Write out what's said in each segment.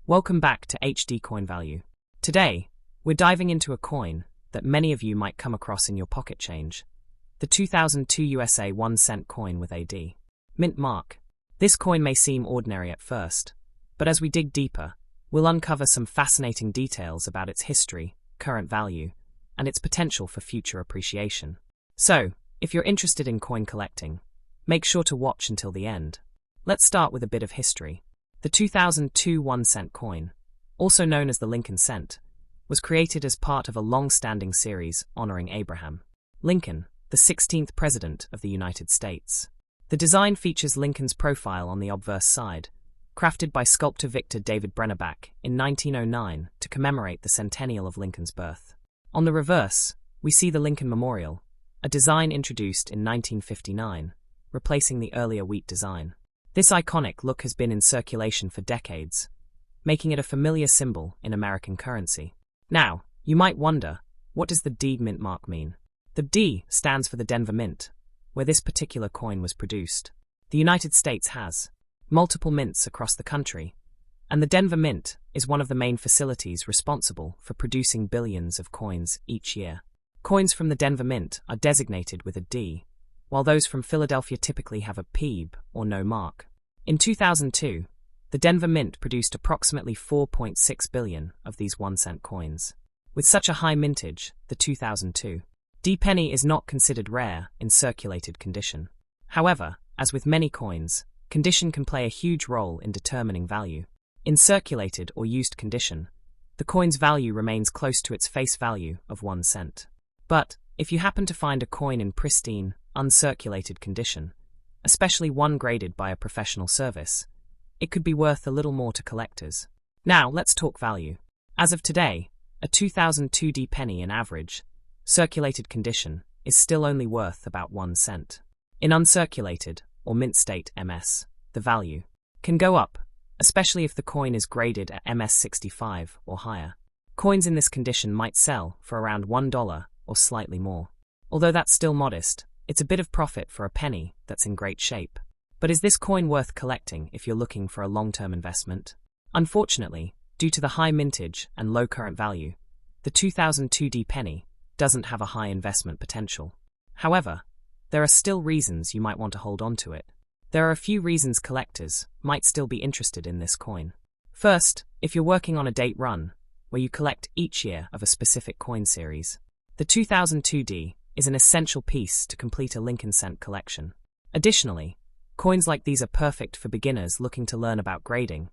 Welcome back to HD Coin Value. Today, we're diving into a coin that many of you might come across in your pocket change, the 2002 USA 1 cent coin with AD mint mark. This coin may seem ordinary at first, but as we dig deeper, we'll uncover some fascinating details about its history, current value, and its potential for future appreciation. So, if you're interested in coin collecting, make sure to watch until the end. Let's start with a bit of history. The 2002 1 cent coin, also known as the Lincoln cent, was created as part of a long-standing series honoring Abraham Lincoln, the 16th President of the United States. The design features Lincoln's profile on the obverse side, crafted by sculptor Victor David Brennerbach in 1909 to commemorate the centennial of Lincoln's birth. On the reverse, we see the Lincoln Memorial, a design introduced in 1959, replacing the earlier wheat design. This iconic look has been in circulation for decades, making it a familiar symbol in American currency. Now, you might wonder, what does the D mint mark mean? The D stands for the Denver Mint, where this particular coin was produced. The United States has multiple mints across the country, and the Denver Mint is one of the main facilities responsible for producing billions of coins each year. Coins from the Denver Mint are designated with a D, while those from Philadelphia typically have a PEEB or no mark. In 2002, the Denver Mint produced approximately 4.6 billion of these 1 cent coins. With such a high mintage, the 2002 D penny is not considered rare in circulated condition. However, as with many coins, condition can play a huge role in determining value. In circulated or used condition, the coin's value remains close to its face value of 1 cent. But, if you happen to find a coin in pristine, uncirculated condition, especially one graded by a professional service, it could be worth a little more to collectors. Now, let's talk value. As of today, a 2002 D penny in average, circulated condition, is still only worth about 1 cent. In uncirculated, or mint state MS, the value can go up, especially if the coin is graded at MS 65 or higher. Coins in this condition might sell for around $1 or slightly more. Although that's still modest, it's a bit of profit for a penny that's in great shape. But is this coin worth collecting if you're looking for a long-term investment? Unfortunately, due to the high mintage and low current value, the 2002 D penny doesn't have a high investment potential. However, there are still reasons you might want to hold on to it. There are a few reasons collectors might still be interested in this coin. First, if you're working on a date run, where you collect each year of a specific coin series, the 2002 D is an essential piece to complete a Lincoln cent collection. Additionally, coins like these are perfect for beginners looking to learn about grading,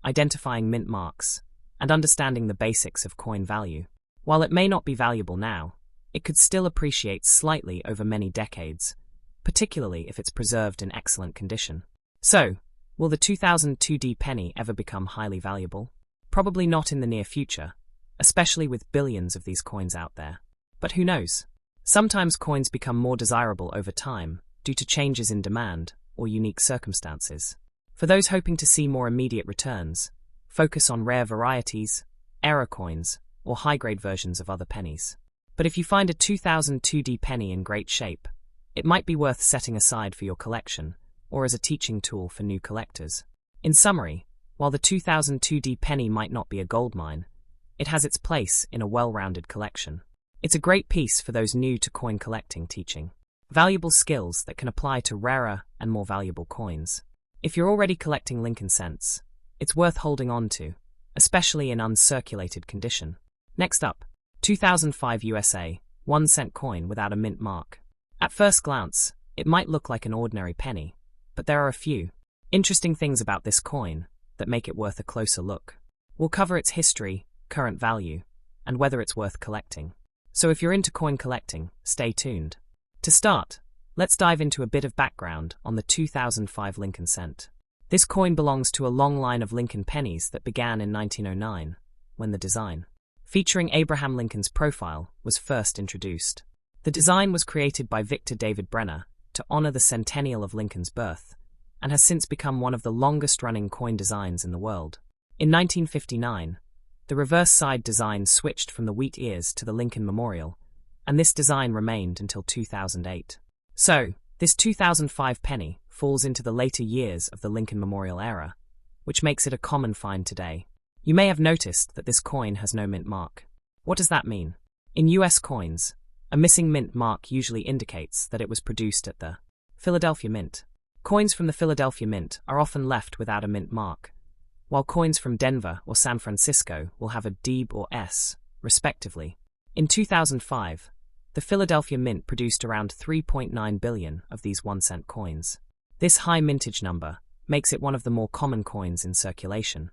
identifying mint marks, and understanding the basics of coin value. While it may not be valuable now, it could still appreciate slightly over many decades, particularly if it's preserved in excellent condition. So, will the 2002 D penny ever become highly valuable? Probably not in the near future, especially with billions of these coins out there. But who knows? Sometimes coins become more desirable over time due to changes in demand or unique circumstances. For those hoping to see more immediate returns, focus on rare varieties, error coins, or high-grade versions of other pennies. But if you find a 2002 D penny in great shape, it might be worth setting aside for your collection or as a teaching tool for new collectors. In summary, while the 2002 D penny might not be a goldmine, it has its place in a well-rounded collection. It's a great piece for those new to coin collecting teaching valuable skills that can apply to rarer and more valuable coins. If you're already collecting Lincoln cents, it's worth holding on to, especially in uncirculated condition. Next up, 2005 USA 1 cent coin without a mint mark. At first glance, it might look like an ordinary penny, but there are a few interesting things about this coin that make it worth a closer look. We'll cover its history, current value, and whether it's worth collecting. So if you're into coin collecting, stay tuned. To start, let's dive into a bit of background on the 2005 Lincoln cent. This coin belongs to a long line of Lincoln pennies that began in 1909, when the design, featuring Abraham Lincoln's profile, was first introduced. The design was created by Victor David Brenner to honor the centennial of Lincoln's birth, and has since become one of the longest-running coin designs in the world. In 1959, the reverse side design switched from the wheat ears to the Lincoln Memorial, and this design remained until 2008. So, this 2005 penny falls into the later years of the Lincoln Memorial era, which makes it a common find today. You may have noticed that this coin has no mint mark. What does that mean? In US coins, a missing mint mark usually indicates that it was produced at the Philadelphia Mint. Coins from the Philadelphia Mint are often left without a mint mark, while coins from Denver or San Francisco will have a D or S, respectively. In 2005, the Philadelphia Mint produced around 3.9 billion of these 1-cent coins. This high mintage number makes it one of the more common coins in circulation,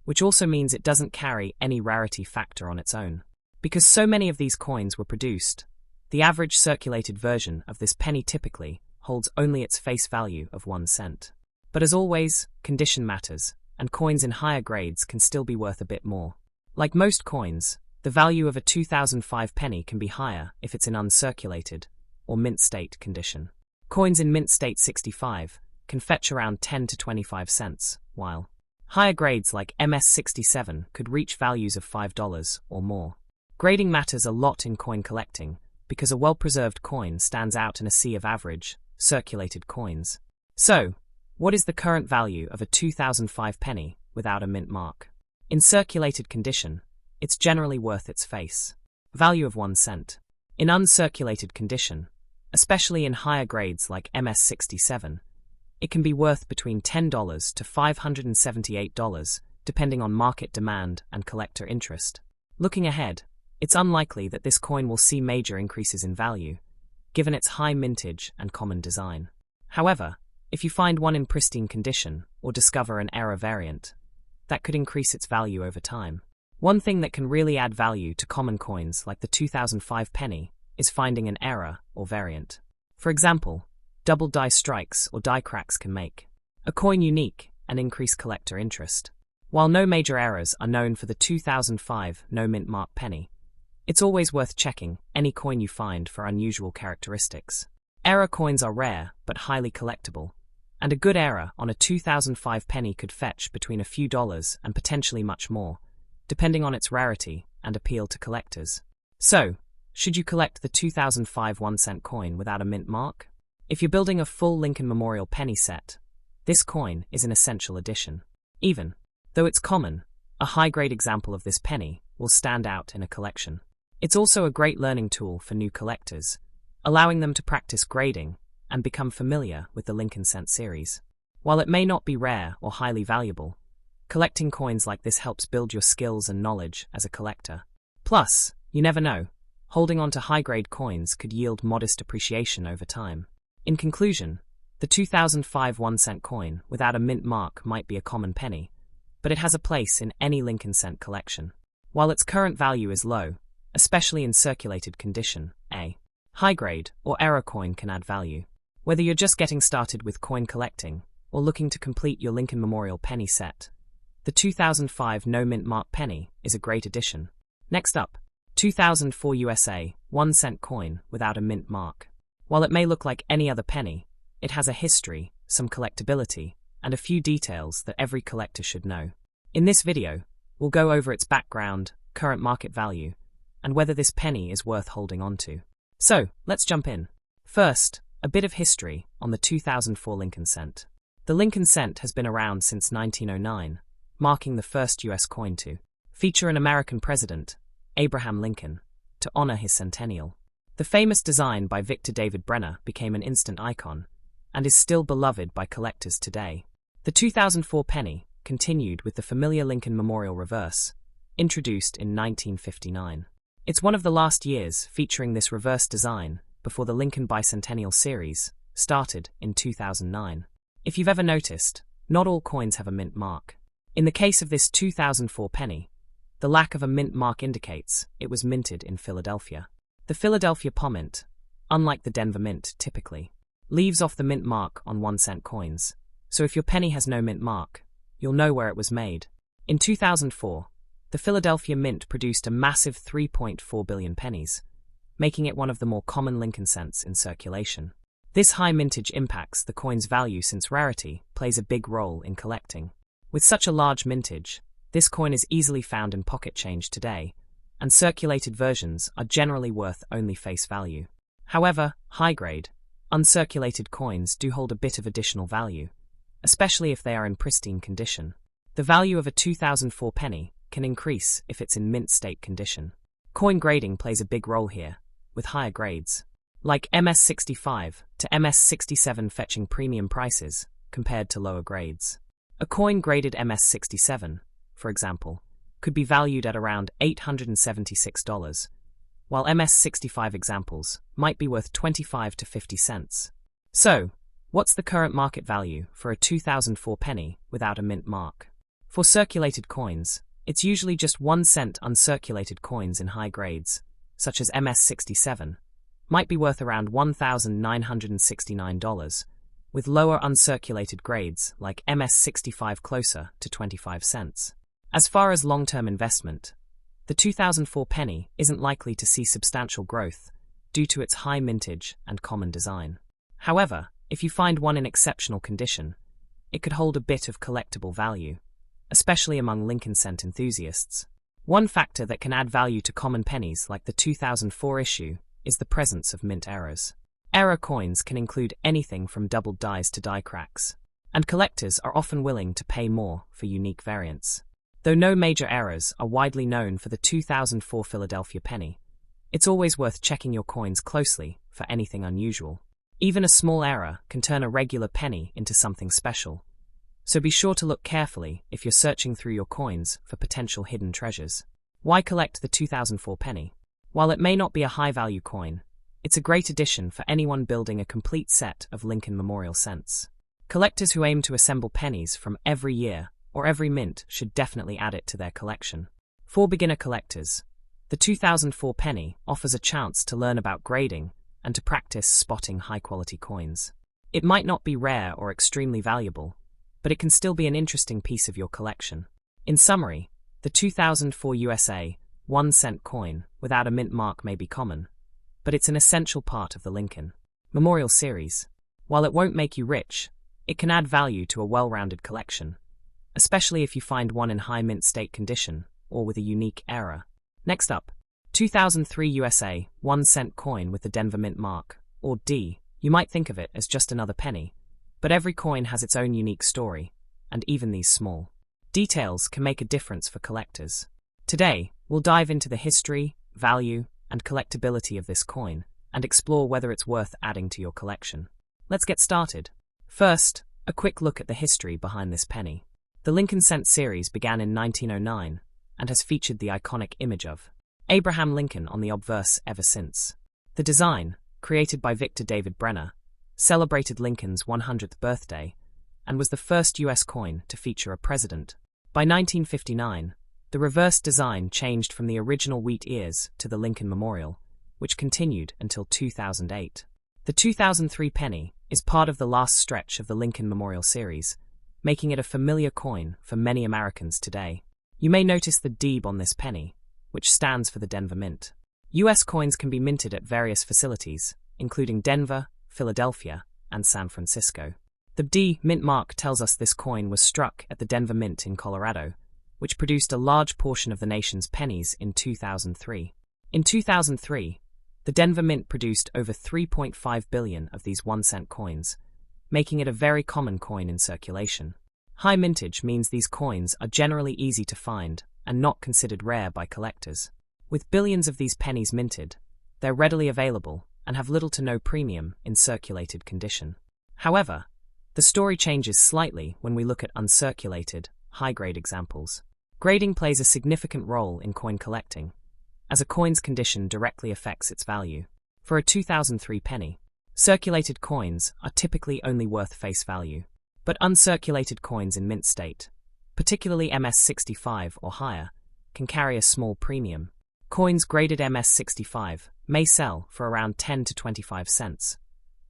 which also means it doesn't carry any rarity factor on its own. Because so many of these coins were produced, the average circulated version of this penny typically holds only its face value of 1 cent. But as always, condition matters, and coins in higher grades can still be worth a bit more. Like most coins, the value of a 2005 penny can be higher if it's in uncirculated or mint state condition. Coins in mint state 65 can fetch around 10 to 25 cents, while higher grades like MS 67 could reach values of $5 or more. Grading matters a lot in coin collecting because a well-preserved coin stands out in a sea of average, circulated coins. So, what is the current value of a 2005 penny without a mint mark? In circulated condition, it's generally worth its face value of 1 cent. In uncirculated condition, especially in higher grades like MS 67, it can be worth between $10 to $578, depending on market demand and collector interest. Looking ahead, it's unlikely that this coin will see major increases in value, given its high mintage and common design. However, if you find one in pristine condition or discover an error variant, that could increase its value over time. One thing that can really add value to common coins like the 2005 penny is finding an error or variant. For example, double die strikes or die cracks can make a coin unique and increase collector interest. While no major errors are known for the 2005 no mint mark penny, it's always worth checking any coin you find for unusual characteristics. Error coins are rare but highly collectible, and a good error on a 2005 penny could fetch between a few dollars and potentially much more, depending on its rarity and appeal to collectors. So, should you collect the 2005 1-cent coin without a mint mark? If you're building a full Lincoln Memorial penny set, this coin is an essential addition. Even though it's common, a high-grade example of this penny will stand out in a collection. It's also a great learning tool for new collectors, allowing them to practice grading and become familiar with the Lincoln Cent series. While it may not be rare or highly valuable, collecting coins like this helps build your skills and knowledge as a collector. Plus, you never know, holding on to high-grade coins could yield modest appreciation over time. In conclusion, the 2005 1-cent coin without a mint mark might be a common penny, but it has a place in any Lincoln Cent collection. While its current value is low, especially in circulated condition, a high-grade or error coin can add value. Whether you're just getting started with coin collecting or looking to complete your Lincoln Memorial penny set, the 2005 no mint mark penny is a great addition. Next up, 2004 USA 1-cent coin without a mint mark. While it may look like any other penny, it has a history, some collectability, and a few details that every collector should know. In this video, we'll go over its background, current market value, and whether this penny is worth holding on to. So, let's jump in. First, a bit of history on the 2004 Lincoln Cent. The Lincoln Cent has been around since 1909, marking the first US coin to feature an American president, Abraham Lincoln, to honor his centennial. The famous design by Victor David Brenner became an instant icon, and is still beloved by collectors today. The 2004 penny continued with the familiar Lincoln Memorial reverse, introduced in 1959. It's one of the last years featuring this reverse design before the Lincoln Bicentennial series started in 2009. If you've ever noticed, not all coins have a mint mark. In the case of this 2004 penny, the lack of a mint mark indicates it was minted in Philadelphia. The Philadelphia mint, unlike the Denver Mint typically, leaves off the mint mark on 1-cent coins, so if your penny has no mint mark, you'll know where it was made. In 2004, the Philadelphia Mint produced a massive 3.4 billion pennies, making it one of the more common Lincoln Cents in circulation. This high mintage impacts the coin's value since rarity plays a big role in collecting. With such a large mintage, this coin is easily found in pocket change today, and circulated versions are generally worth only face value. However, high-grade, uncirculated coins do hold a bit of additional value, especially if they are in pristine condition. The value of a 2004 penny can increase if it's in mint state condition. Coin grading plays a big role here, with higher grades, like MS65 to MS67 fetching premium prices compared to lower grades. A coin graded MS67, for example, could be valued at around $876, while MS65 examples might be worth 25 to 50 cents. So, what's the current market value for a 2004 penny without a mint mark? For circulated coins, it's usually just 1 cent. Uncirculated coins in high grades, such as MS67, might be worth around $1,969, with lower uncirculated grades like MS65 closer to 25 cents. As far as long-term investment, the 2004 penny isn't likely to see substantial growth due to its high mintage and common design. However, if you find one in exceptional condition, it could hold a bit of collectible value, especially among Lincoln cent enthusiasts. One factor that can add value to common pennies like the 2004 issue is the presence of mint errors. Error coins can include anything from doubled dies to die cracks, and collectors are often willing to pay more for unique variants. Though no major errors are widely known for the 2004 Philadelphia penny, it's always worth checking your coins closely for anything unusual. Even a small error can turn a regular penny into something special, so be sure to look carefully if you're searching through your coins for potential hidden treasures. Why collect the 2004 penny? While it may not be a high-value coin, it's a great addition for anyone building a complete set of Lincoln Memorial cents. Collectors who aim to assemble pennies from every year or every mint should definitely add it to their collection. For beginner collectors, the 2004 penny offers a chance to learn about grading and to practice spotting high-quality coins. It might not be rare or extremely valuable, but it can still be an interesting piece of your collection. In summary, the 2004 USA 1-cent coin without a mint mark may be common, but it's an essential part of the Lincoln Memorial series. While it won't make you rich, it can add value to a well-rounded collection, especially if you find one in high mint state condition or with a unique error. Next up, 2003 USA 1-cent coin with the Denver Mint mark, or D. You might think of it as just another penny, but every coin has its own unique story, and even these small details can make a difference for collectors. Today, we'll dive into the history, value, and collectability of this coin, and explore whether it's worth adding to your collection. Let's get started. First, a quick look at the history behind this penny. The Lincoln Cent series began in 1909 and has featured the iconic image of Abraham Lincoln on the obverse ever since. The design, created by Victor David Brenner, celebrated Lincoln's 100th birthday and was the first U.S. coin to feature a president. By 1959, the reverse design changed from the original wheat ears to the Lincoln Memorial, which continued until 2008. The 2003 penny is part of the last stretch of the Lincoln Memorial series, making it a familiar coin for many Americans today. You may notice the DEEB on this penny, which stands for the Denver Mint. U.S. coins can be minted at various facilities, including Denver, Philadelphia, and San Francisco. The D mint mark tells us this coin was struck at the Denver Mint in Colorado, which produced a large portion of the nation's pennies in 2003. In 2003, the Denver Mint produced over 3.5 billion of these 1-cent coins, making it a very common coin in circulation. High mintage means these coins are generally easy to find and not considered rare by collectors. With billions of these pennies minted, they're readily available and have little to no premium in circulated condition. However, the story changes slightly when we look at uncirculated, high-grade examples. Grading plays a significant role in coin collecting, as a coin's condition directly affects its value. For a 2003 penny, circulated coins are typically only worth face value, but uncirculated coins in mint state, particularly MS65 or higher, can carry a small premium. Coins graded MS65 may sell for around 10 to 25 cents,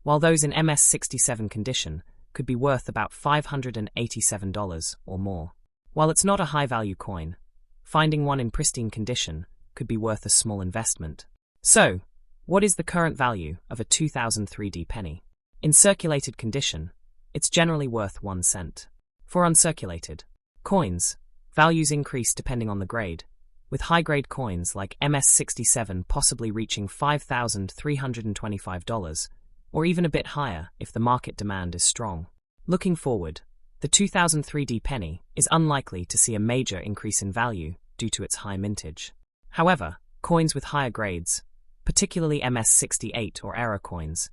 while those in MS67 condition could be worth about $587 or more. While it's not a high-value coin, finding one in pristine condition could be worth a small investment. So, what is the current value of a 2003 D penny? In circulated condition, it's generally worth 1 cent. For uncirculated coins, values increase depending on the grade, with high-grade coins like MS67 possibly reaching $5,325, or even a bit higher if the market demand is strong. Looking forward, the 2003 D penny is unlikely to see a major increase in value due to its high mintage. However, coins with higher grades, particularly MS68 or era coins,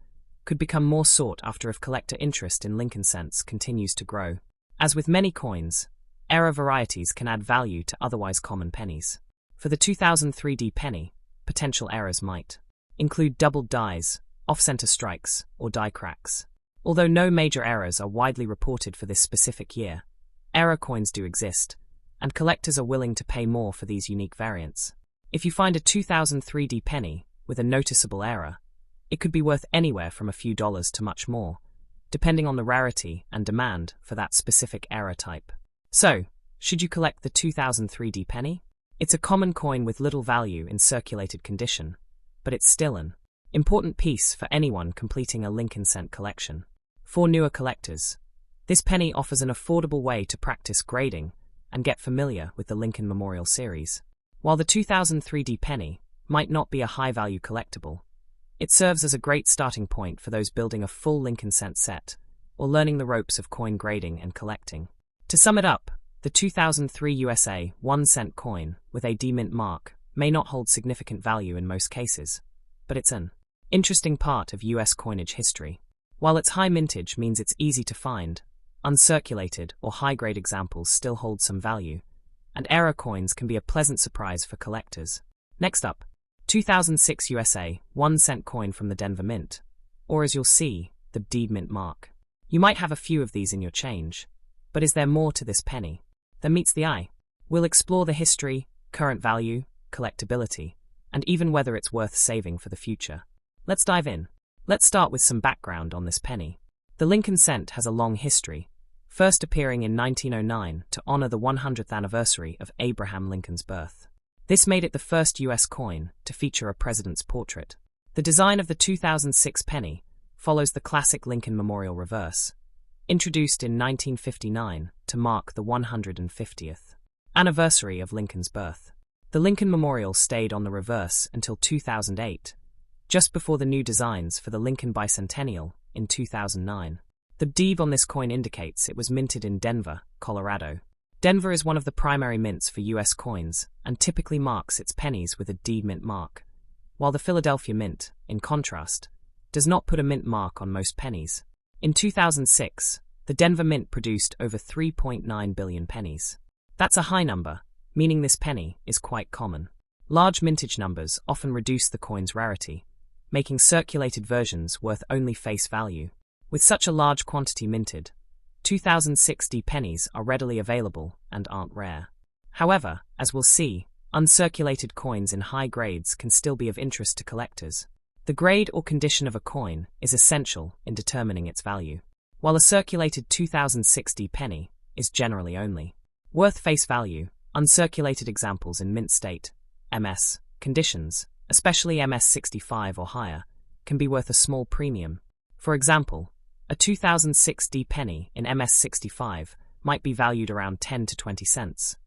could become more sought after if collector interest in Lincoln cents continues to grow. As with many coins, era varieties can add value to otherwise common pennies. For the 2003D penny, potential errors might include doubled dies, off-center strikes, or die cracks. Although no major errors are widely reported for this specific year, error coins do exist, and collectors are willing to pay more for these unique variants. If you find a 2003D penny with a noticeable error, it could be worth anywhere from a few dollars to much more, depending on the rarity and demand for that specific error type. So, should you collect the 2003D penny? It's a common coin with little value in circulated condition, but it's still an important piece for anyone completing a Lincoln cent collection. For newer collectors, this penny offers an affordable way to practice grading and get familiar with the Lincoln Memorial series. While the 2003D penny might not be a high-value collectible, it serves as a great starting point for those building a full Lincoln cent set or learning the ropes of coin grading and collecting. To sum it up, the 2003 USA 1-cent coin with a D-mint mark may not hold significant value in most cases, but it's an interesting part of US coinage history. While its high mintage means it's easy to find, uncirculated or high-grade examples still hold some value, and error coins can be a pleasant surprise for collectors. Next up, 2006 USA 1-cent coin from the Denver Mint, or as you'll see, the D-mint mark. You might have a few of these in your change, but is there more to this penny than meets the eye? We'll explore the history, current value, collectability, and even whether it's worth saving for the future. Let's dive in. Let's start with some background on this penny. The Lincoln cent has a long history, first appearing in 1909 to honor the 100th anniversary of Abraham Lincoln's birth. This made it the first US coin to feature a president's portrait. The design of the 2006 penny follows the classic Lincoln Memorial reverse, introduced in 1959 to mark the 150th anniversary of Lincoln's birth. The Lincoln Memorial stayed on the reverse until 2008, just before the new designs for the Lincoln Bicentennial in 2009. The deeb on this coin indicates it was minted in Denver, Colorado. Denver is one of the primary mints for US coins and typically marks its pennies with a D mint mark, while the Philadelphia Mint, in contrast, does not put a mint mark on most pennies. In 2006, the Denver Mint produced over 3.9 billion pennies. That's a high number, meaning this penny is quite common. Large mintage numbers often reduce the coin's rarity, making circulated versions worth only face value. With such a large quantity minted, 2006 D pennies are readily available and aren't rare. However, as we'll see, uncirculated coins in high grades can still be of interest to collectors. The grade or condition of a coin is essential in determining its value. While a circulated 2006 D penny is generally only worth face value, uncirculated examples in mint state, MS, conditions, especially MS65 or higher, can be worth a small premium. For example, a 2006 D penny in MS65 might be valued around 10 to 20 cents,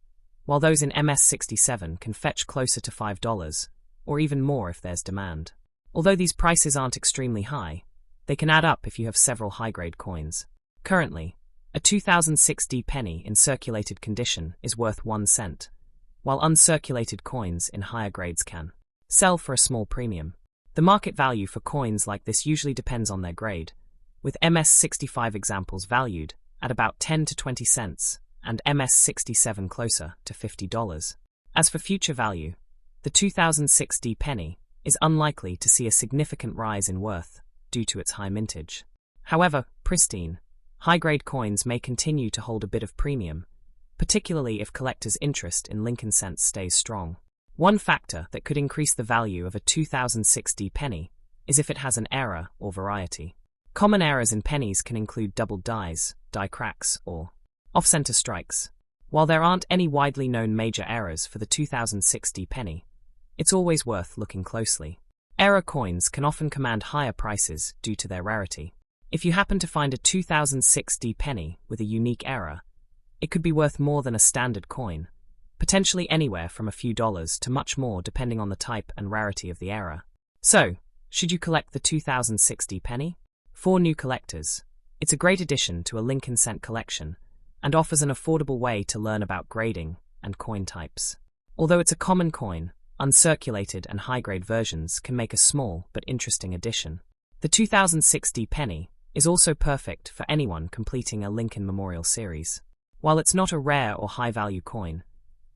while those in MS67 can fetch closer to $5, or even more if there's demand. Although these prices aren't extremely high, they can add up if you have several high-grade coins. Currently, a 2006 D penny in circulated condition is worth 1 cent, while uncirculated coins in higher grades can sell for a small premium. The market value for coins like this usually depends on their grade, with MS65 examples valued at about 10 to 20 cents and MS67 closer to $50. As for future value, the 2006 D penny is unlikely to see a significant rise in worth due to its high mintage. However, pristine, high-grade coins may continue to hold a bit of premium, particularly if collectors' interest in Lincoln cents stays strong. One factor that could increase the value of a 2006 D penny is if it has an error or variety. Common errors in pennies can include doubled dies, die cracks, or off-center strikes. While there aren't any widely known major errors for the 2006 D penny, it's always worth looking closely. Error coins can often command higher prices due to their rarity. If you happen to find a 2006 D penny with a unique error, it could be worth more than a standard coin, potentially anywhere from a few dollars to much more depending on the type and rarity of the error. So, should you collect the 2006 D penny? For new collectors, it's a great addition to a Lincoln cent collection and offers an affordable way to learn about grading and coin types. Although it's a common coin, uncirculated and high-grade versions can make a small but interesting addition. The 2060 penny is also perfect for anyone completing a Lincoln Memorial series. While it's not a rare or high-value coin,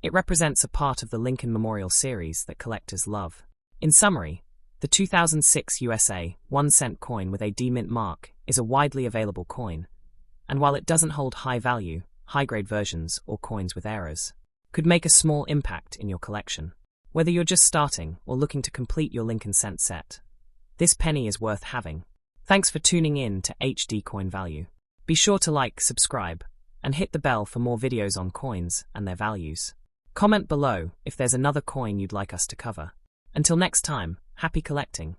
it represents a part of the Lincoln Memorial series that collectors love. In summary, the 2006 USA 1-cent coin with a D mint mark is a widely available coin, and while it doesn't hold high value, high-grade versions or coins with errors could make a small impact in your collection. Whether you're just starting or looking to complete your Lincoln cent set, this penny is worth having. Thanks for tuning in to HD Coin Value. Be sure to like, subscribe, and hit the bell for more videos on coins and their values. Comment below if there's another coin you'd like us to cover. Until next time, happy collecting.